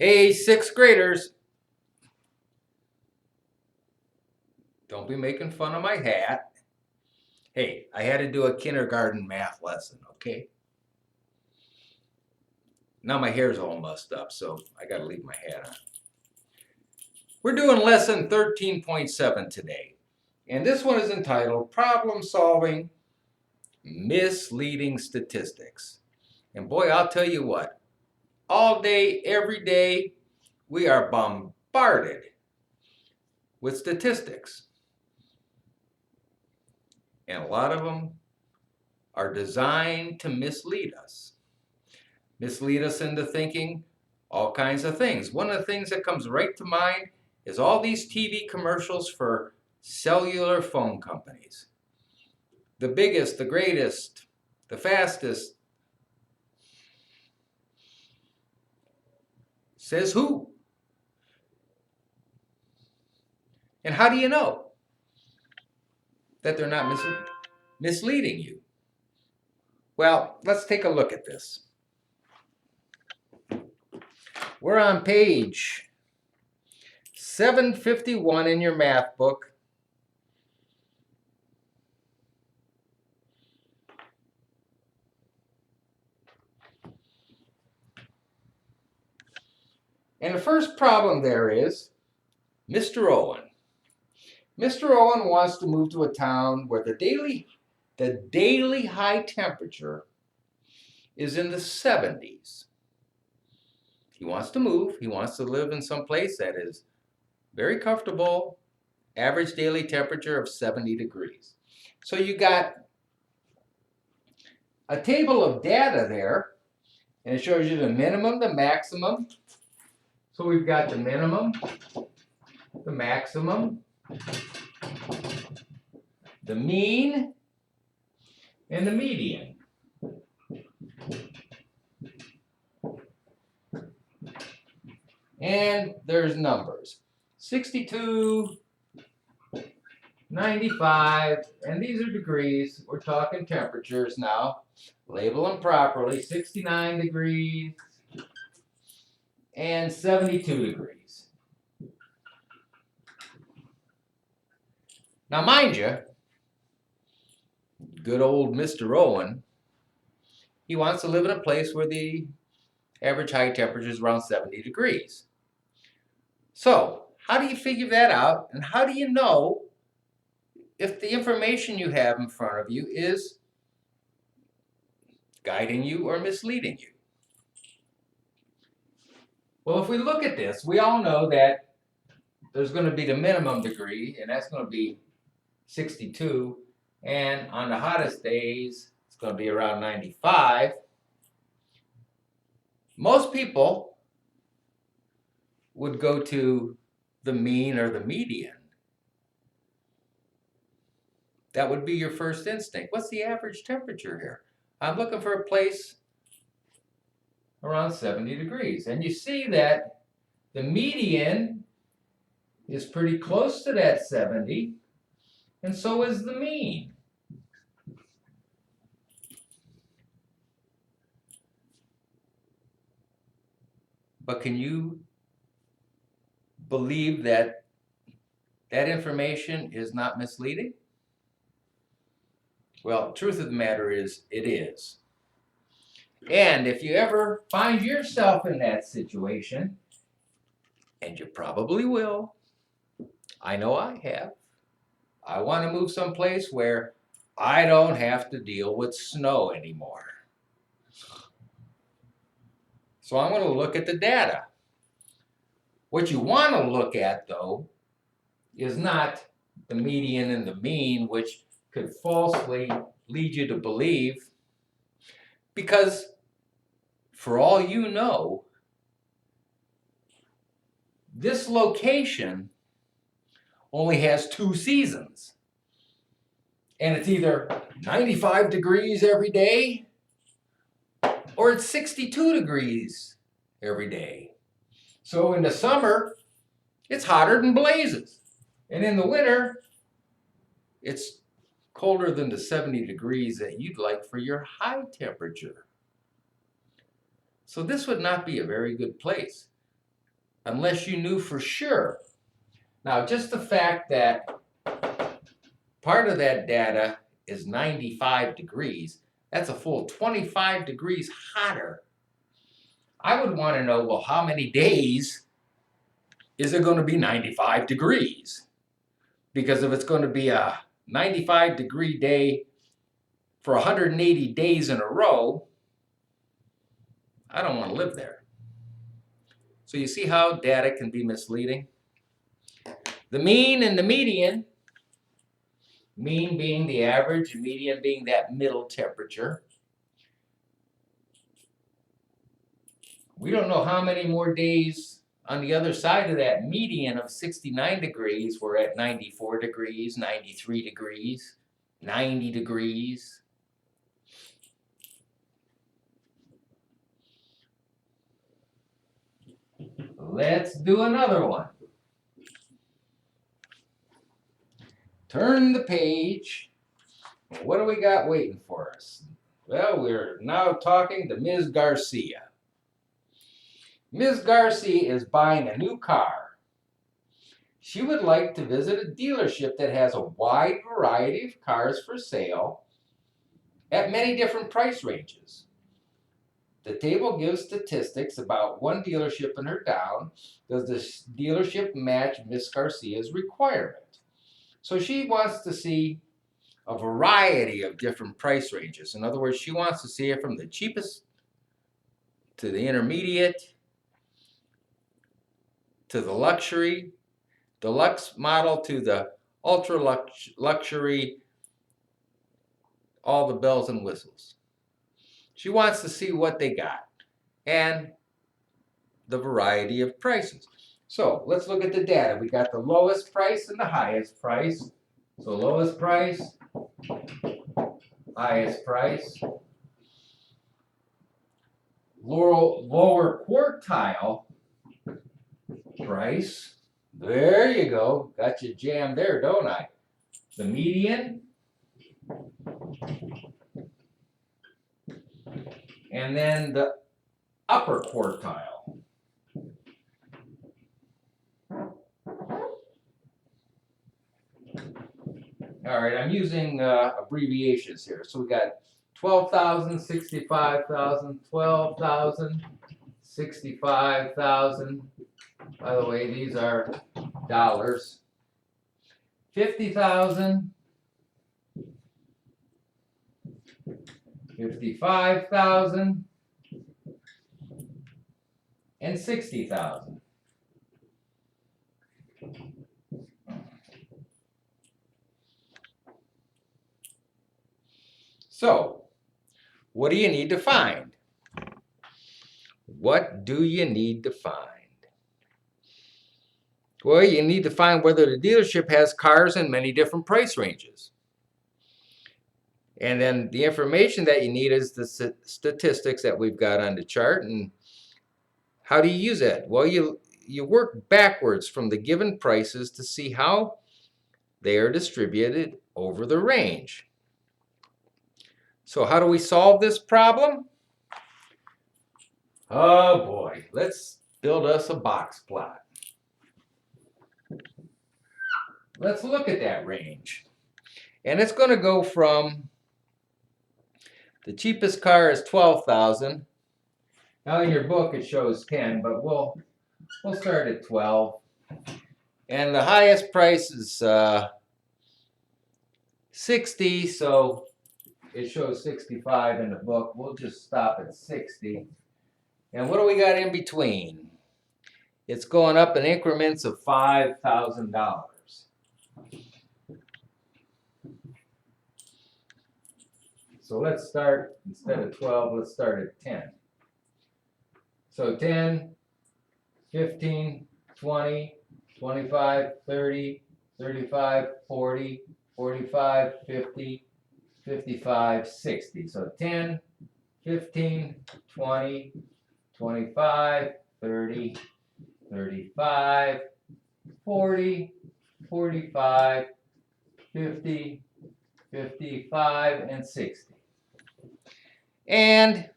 Hey, sixth graders, don't be making fun of my hat. Hey, I had to do a kindergarten math lesson, okay? Now my hair's all mussed up, so I gotta leave my hat on. We're doing lesson 13.7 today, and this one is entitled Problem Solving Misleading Statistics. And boy, I'll tell you what, all day, every day, we are bombarded with statistics. And a lot of them are designed to mislead us. Mislead us into thinking all kinds of things. One of the things that comes right to mind is all these TV commercials for cellular phone companies. The biggest, the greatest, the fastest. Says who? And how do you know that they're not misleading you? Well, let's take a look at this. We're on page 751 in your math book. And the first problem there is Mr. Owen. Mr. Owen wants to move to a town where the daily high temperature is in the 70s. He wants to move. He wants to live in some place that is very comfortable, average daily temperature of 70 degrees. So you got a table of data there, and it shows you the minimum, the maximum. So we've got the minimum, the maximum, the mean, and the median. And there's numbers. 62, 95, and these are degrees. We're talking temperatures now. Label them properly. 69 degrees and 72 degrees. Now, mind you, good old Mr. Owen, he wants to live in a place where the average high temperature is around 70 degrees. So, how do you figure that out? And how do you know if the information you have in front of you is guiding you or misleading you? Well, if we look at this, we all know that there's going to be the minimum degree, and that's going to be 62. And on the hottest days, it's going to be around 95. Most people would go to the mean or the median. That would be your first instinct. What's the average temperature here? I'm looking for a place around 70 degrees. And you see that the median is pretty close to that 70, and so is the mean. But can you believe that that information is not misleading? Well, the truth of the matter is, it is. And if you ever find yourself in that situation, and you probably will, I know I have, I want to move someplace where I don't have to deal with snow anymore. So I'm going to look at the data. What you want to look at, though, is not the median and the mean, which could falsely lead you to believe, because for all you know, this location only has 2 seasons. And it's either 95 degrees every day or it's 62 degrees every day. So in the summer, it's hotter than blazes. And in the winter, it's colder than the 70 degrees that you'd like for your high temperature. So this would not be a very good place. unless you knew for sure. Now, just the fact that part of that data is 95 degrees, that's a full 25 degrees hotter. I would want to know, well, how many days is it going to be 95 degrees? Because if it's going to be a 95 degree day for 180 days in a row, I don't want to live there. So you see how data can be misleading? The mean and the median, mean being the average and median being that middle temperature. We don't know how many more days on the other side of that median of 69 degrees, we're at 94 degrees, 93 degrees, 90 degrees. Let's do another one. Turn the page. What do we got waiting for us? Well, we're now talking to Ms. Garcia. Ms. Garcia is buying a new car. She would like to visit a dealership that has a wide variety of cars for sale at many different price ranges. The table gives statistics about one dealership in her town. Does this dealership match Ms. Garcia's requirement? So she wants to see a variety of different price ranges. In other words, she wants to see it from the cheapest to the intermediate to the luxury, deluxe model to the ultra luxury, all the bells and whistles. She wants to see what they got and the variety of prices. So let's look at the data. We got the lowest price and the highest price. So lowest price, highest price. Lower quartile price. There you go. Got you jammed there, don't I? The median. And then the upper quartile. All right, I'm using abbreviations here. So we got 12,000, 65,000, 12,000, 65,000. By the way, these are dollars. 50,000, 55,000, and 60,000. So, what do you need to find? What do you need to find? Well, you need to find whether the dealership has cars in many different price ranges. And then the information that you need is the statistics that we've got on the chart. And how do you use that? Well, you work backwards from the given prices to see how they are distributed over the range. So how do we solve this problem? Oh boy, let's build us a box plot. Let's look at that range. And it's going to go from the cheapest car is 12,000. Now in your book it shows 10, but we'll start at 12. And the highest price is 60, so it shows 65 in the book. We'll just stop at 60. And what do we got in between? It's going up in increments of $5,000. So let's start, instead of 12, let's start at 10. So 10, 15, 20, 25, 30, 35, 40, 45, 50, 55, 60. So 10, 15, 20, 25, 30, 35, 40, 45, 50, 55, and 60. And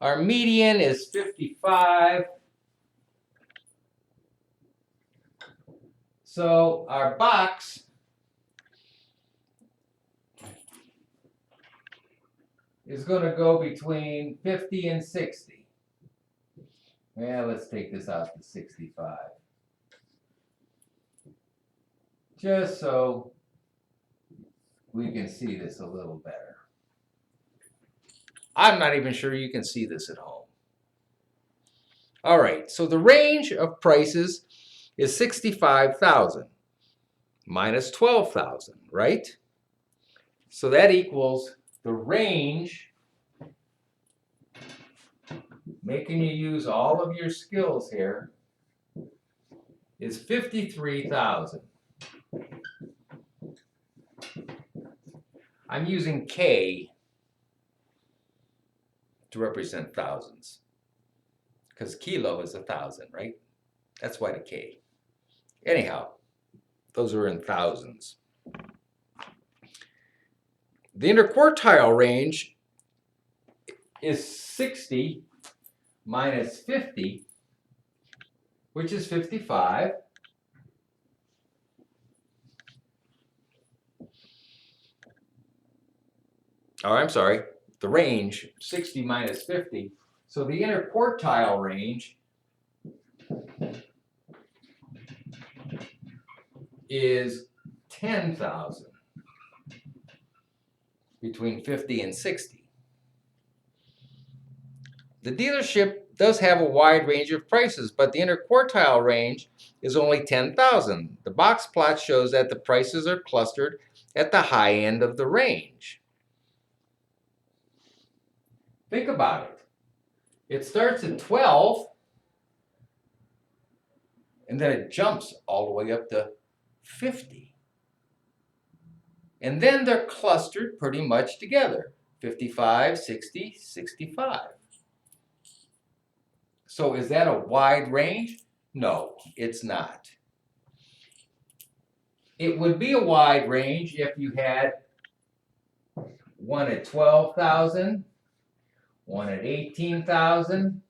Our median is 55. So our box is going to go between 50 and 60. Well, let's take this out to 65. Just so we can see this a little better. I'm not even sure you can see this at home. All right, so the range of prices is 65,000 minus 12,000, right? So that equals the range, making you use all of your skills here, is 53,000. I'm using K to represent thousands because kilo is 1,000, right? That's why the K. Anyhow, those are in thousands. The interquartile range is 60 minus 50, which is 55. Oh, I'm sorry, the range, 60 minus 50. So the interquartile range is 10,000 between 50 and 60. The dealership does have a wide range of prices, but the interquartile range is only 10,000. The box plot shows that the prices are clustered at the high end of the range. Think about it. It starts at 12, and then it jumps all the way up to 50. And then they're clustered pretty much together, 55, 60, 65. So is that a wide range? No, it's not. It would be a wide range if you had one at 12,000, one at 18,000,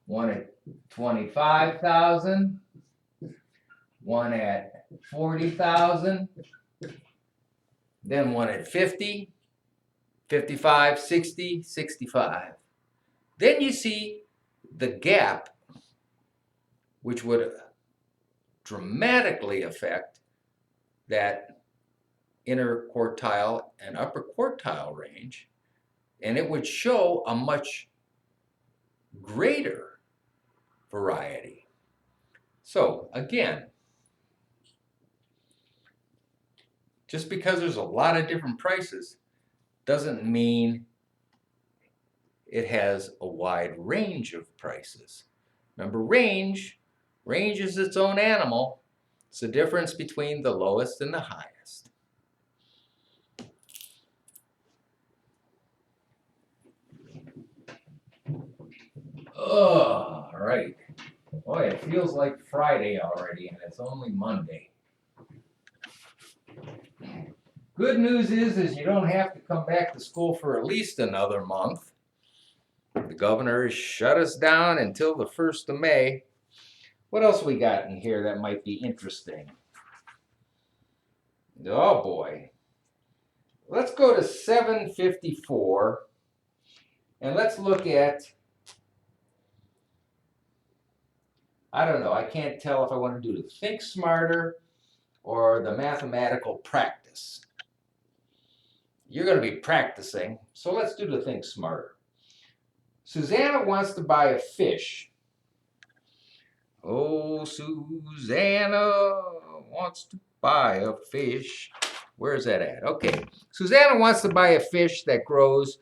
one at 25,000, one at 40,000, then one at 50, 55, 60, 65. Then you see the gap, which would dramatically affect that inner quartile and upper quartile range, and it would show a much greater variety. So again, just because there's a lot of different prices doesn't mean it has a wide range of prices. Remember, range is its own animal. It's the difference between the lowest and the highest. Oh, all right. Boy, it feels like Friday already, and it's only Monday. Good news is you don't have to come back to school for at least another month. The governor has shut us down until the 1st of May. What else we got in here that might be interesting? Oh boy. Let's go to 754 and let's look at, I don't know, I can't tell if I want to do the think smarter or the mathematical practice. You're going to be practicing, so let's do the think smarter. Susanna wants to buy a fish. Oh, Susanna wants to buy a fish. Where's that at? Okay. Susanna wants to buy a fish that grows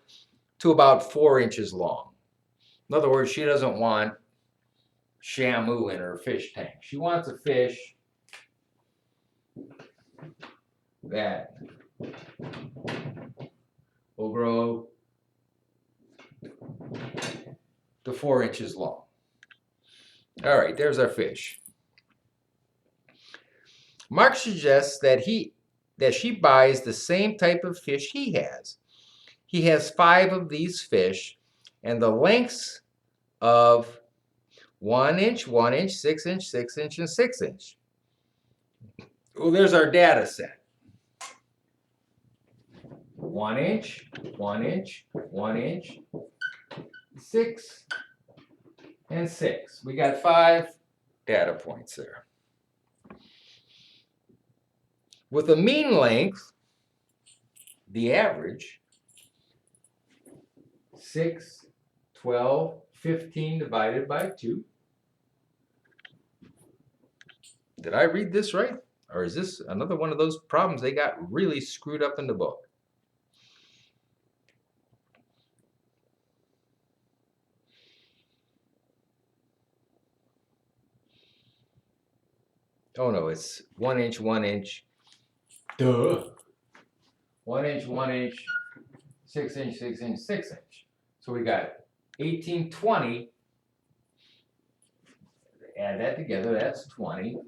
to about 4 inches long. In other words, she doesn't want Shamu in her fish tank. She wants a fish that will grow to 4 inches long. All right, there's our fish. Mark suggests that she buys the same type of fish he has. He has 5 of these fish, and the lengths of 1 inch, 1 inch, 6 inch, 6 inch, and 6 inch. Well, there's our data set. 1 inch, 1 inch, 1 inch, 6, and 6. We got 5 data points there. With a mean length, the average, 6, 12, 15 divided by 2. Did I read this right? Or is this another one of those problems they got really screwed up in the book? Oh no, it's 1 inch, 1 inch. Duh. 1 inch, 1 inch, 6 inch, 6 inch, 6 inch. So we got 18, 20. Add that together, that's 20.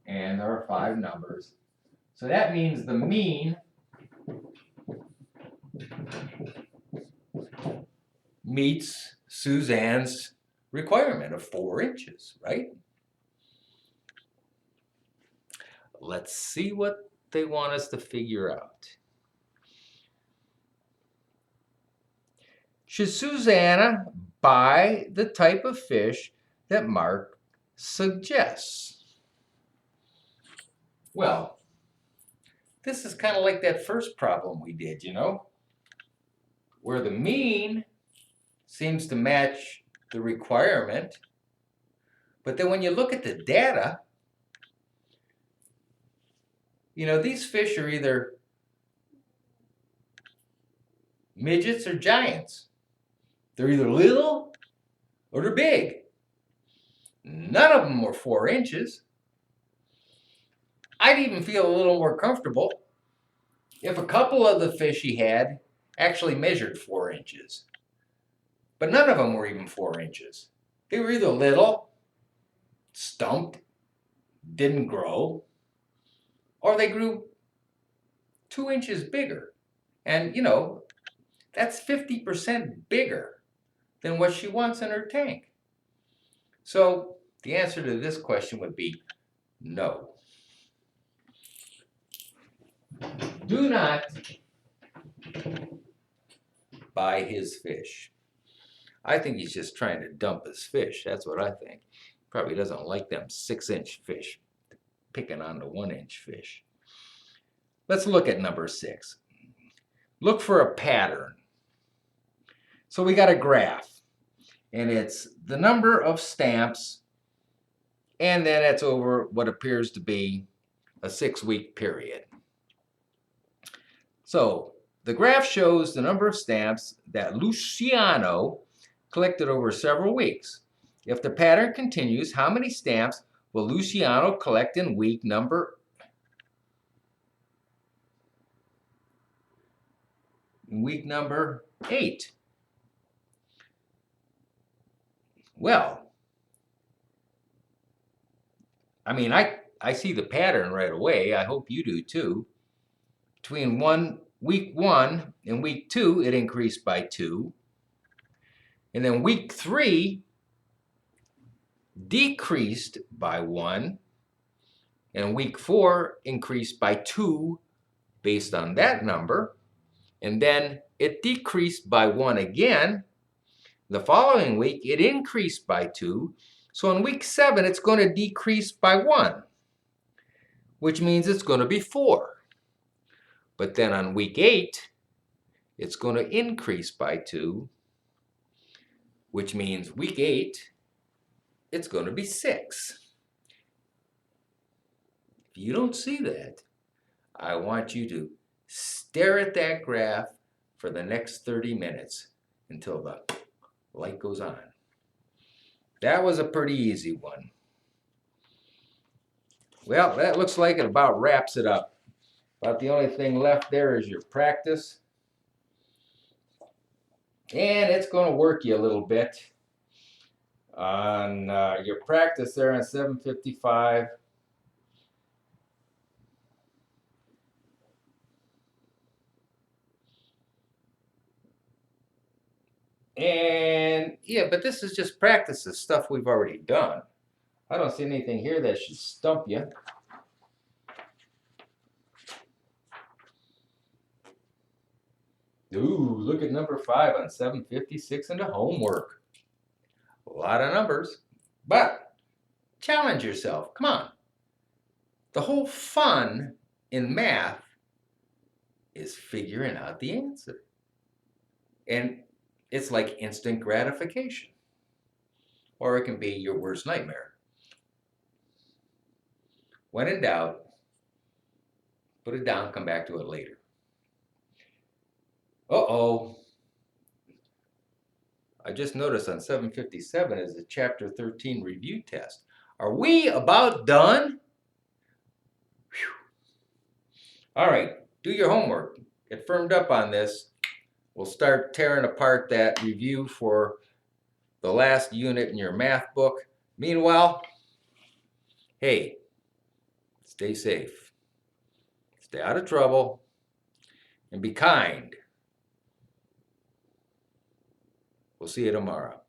And there are 5 numbers. So that means the mean meets Suzanne's requirement of 4 inches, right? Let's see what they want us to figure out. Should Susanna buy the type of fish that Mark suggests? Well, this is kind of like that first problem we did, you know, where the mean seems to match the requirement, but then when you look at the data, you know, these fish are either midgets or giants. They're either little or they're big. None of them were 4 inches. I'd even feel a little more comfortable if a couple of the fish he had actually measured 4 inches. But none of them were even 4 inches. They were either little, stumped, didn't grow, or they grew 2 inches bigger. And, you know, that's 50% bigger than what she wants in her tank. So the answer to this question would be no. Do not buy his fish. I think he's just trying to dump his fish. That's what I think. Probably doesn't like them 6-inch fish, picking on the 1-inch fish. Let's look at number 6. Look for a pattern. So we got a graph, and it's the number of stamps, and then it's over what appears to be a 6-week period. So the graph shows the number of stamps that Luciano collected over several weeks. If the pattern continues, how many stamps will Luciano collect in week number 8? Well, I mean, I see the pattern right away. I hope you do too. Between week 1 and week 2, it increased by 2. And then week 3 decreased by 1. And week 4 increased by 2 based on that number. And then it decreased by 1 again. The following week, it increased by 2. So in week 7, it's going to decrease by 1, which means it's going to be 4. But then on week 8, it's going to increase by 2, which means week 8, it's going to be 6. If you don't see that, I want you to stare at that graph for the next 30 minutes until the light goes on. That was a pretty easy one. Well, that looks like it about wraps it up. About the only thing left there is your practice. And it's going to work you a little bit on your practice there on 755. And Yeah, but this is just practice, the stuff we've already done. I don't see anything here that should stump you. Ooh, look at number 5 on 756 into homework. A lot of numbers, but challenge yourself. Come on. The whole fun in math is figuring out the answer. And it's like instant gratification. Or it can be your worst nightmare. When in doubt, put it down, come back to it later. Uh-oh. I just noticed on 757 is a chapter 13 review test. Are we about done? Whew. All right, do your homework. Get firmed up on this. We'll start tearing apart that review for the last unit in your math book. Meanwhile, hey, stay safe, stay out of trouble, and be kind. We'll see you tomorrow.